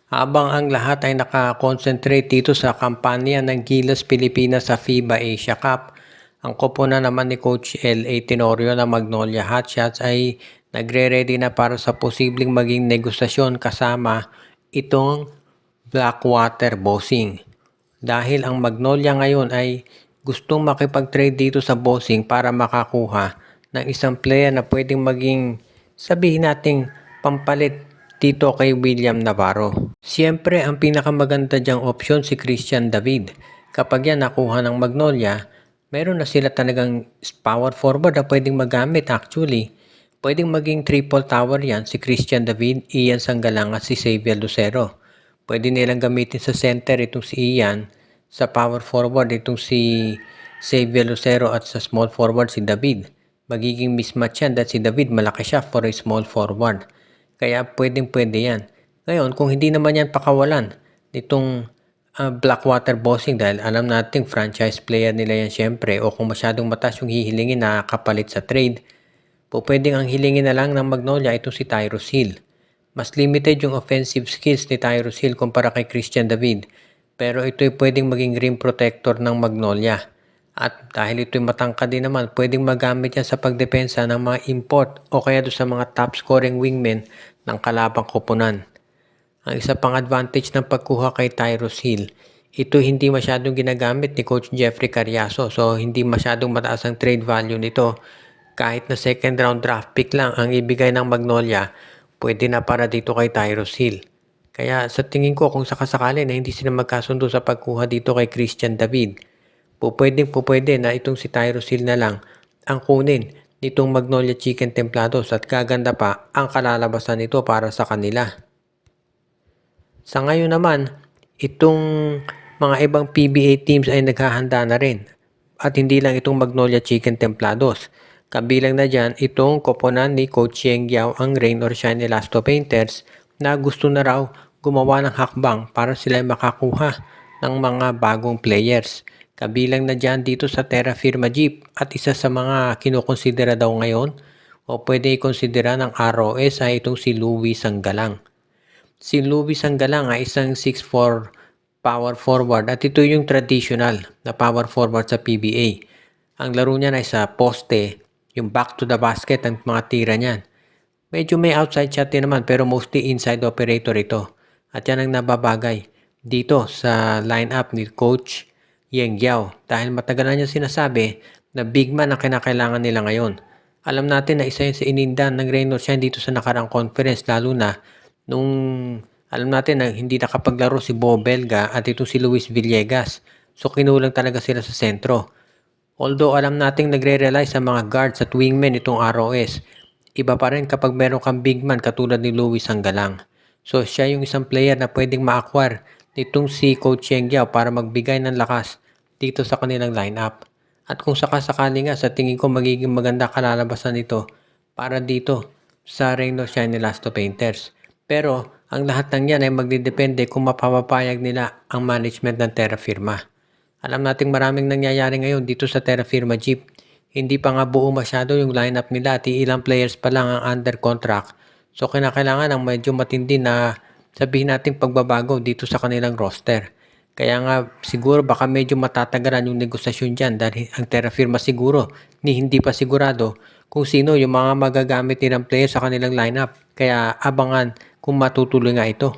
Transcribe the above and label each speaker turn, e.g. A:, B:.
A: Habang ang lahat ay naka-concentrate dito sa kampanya ng Gilas Pilipinas sa FIBA Asia Cup, ang koponan naman ni Coach L.A. Tenorio ng Magnolia Hotshots ay nagre-ready na para sa posibleng maging negosasyon kasama itong Blackwater Bossing. Dahil ang Magnolia ngayon ay gustong makipag-trade dito sa Bossing para makakuha ng isang player na pwedeng maging, sabihin nating, pampalit dito kay William Navarro. Siyempre, ang pinakamaganda diyang opsyon si Christian David. Kapag yan nakuha ng Magnolia, meron na sila talagang power forward na pwedeng magamit actually. Pwedeng maging triple tower yan si Christian David, Ian Sanggalang at si Xavier Lucero. Pwede nilang gamitin sa center itong si Ian, sa power forward itong si Xavier Lucero at sa small forward si David. Magiging mismatch yan dahil si David malaki siya for a small forward. Kaya pwedeng pwede yan. Ngayon, kung hindi naman yan pakawalan nitong Blackwater Bossing dahil alam nating franchise player nila yan syempre o kung masyadong mataas yung hihilingin na kapalit sa trade, pwedeng ang hilingin na lang ng Magnolia ito si Tyrus Hill. Mas limited yung offensive skills ni Tyrus Hill kumpara kay Christian David, pero ito'y pwedeng maging rim protector ng Magnolia. At dahil ito'y matangkad din naman, pwedeng magamit yan sa pagdepensa ng mga import o kaya doon sa mga top scoring wingmen ng kalabang koponan. Ang isa pang advantage ng pagkuha kay Tyrus Hill, ito hindi masyadong ginagamit ni Coach Jeffrey Carriazo, so hindi masyadong mataas ang trade value nito. Kahit na second round draft pick lang ang ibigay ng Magnolia, pwede na para dito kay Tyrus Hill. Kaya sa tingin ko kung sakasakali na hindi sila magkasundo sa pagkuha dito kay Christian David, pwede na itong si Tyrus Hill na lang ang kunin nitong Magnolia Chicken Templados at gaganda pa ang kalalabasan nito para sa kanila. Sa ngayon naman, itong mga ibang PBA teams ay naghahanda na rin at hindi lang itong Magnolia Chicken Templados. Kabilang na dyan itong koponan ni Coach Yeng Yao ang Rain or Shine Elasto Painters na gusto na raw gumawa ng hakbang para sila makakuha ng mga bagong players. Kabilang na dyan dito sa Terra Firma Jeep at isa sa mga kinukonsidera daw ngayon o pwede ikonsidera ng ROS ay itong si Louis Sanggalang. Si Louis Sanggalang ay isang 6'4 power forward at ito yung traditional na power forward sa PBA. Ang laro niya ay sa poste, yung back to the basket ang mga tira niyan. Medyo may outside shot din naman pero mostly inside operator ito. At yan ang nababagay dito sa lineup ni Coach Yeng Yao dahil matagal na niya sinasabi na big man ang kinakailangan nila ngayon. Alam natin na isa yun sa inindan ng Reynolds siya dito sa nakarang conference lalo na nung alam natin na hindi nakapaglaro si Bo Belga at ito si Luis Villegas. So kinulang talaga sila sa sentro. Although alam nating nagre-rely sa mga guards at wingmen itong ROS, iba pa rin kapag meron kang big man katulad ni Louis Sanggalang. So siya yung isang player na pwedeng ma-acquire nitong si Coach Yeng Yao para magbigay ng lakas dito sa kanilang lineup. At kung sakasakali nga sa tingin ko magiging maganda kalalabasan nito para dito sa Reynolds Shine Elasto Painters. Pero ang lahat ng yan ay magdidepende kung mapapapayag nila ang management ng Terra Firma. Alam nating maraming nangyayari ngayon dito sa Terra Firma Jeep. Hindi pa nga buo masyado yung lineup nila at ilang players pa lang ang under contract. So kinakailangan ng medyo matindi na sabihin natin pagbabago dito sa kanilang roster. Kaya nga siguro baka medyo matatagalan yung negosasyon dyan dahil ang Terra Firma siguro ni hindi pa sigurado kung sino yung mga magagamit nilang players sa kanilang lineup. Kaya abangan kung matutuloy nga ito.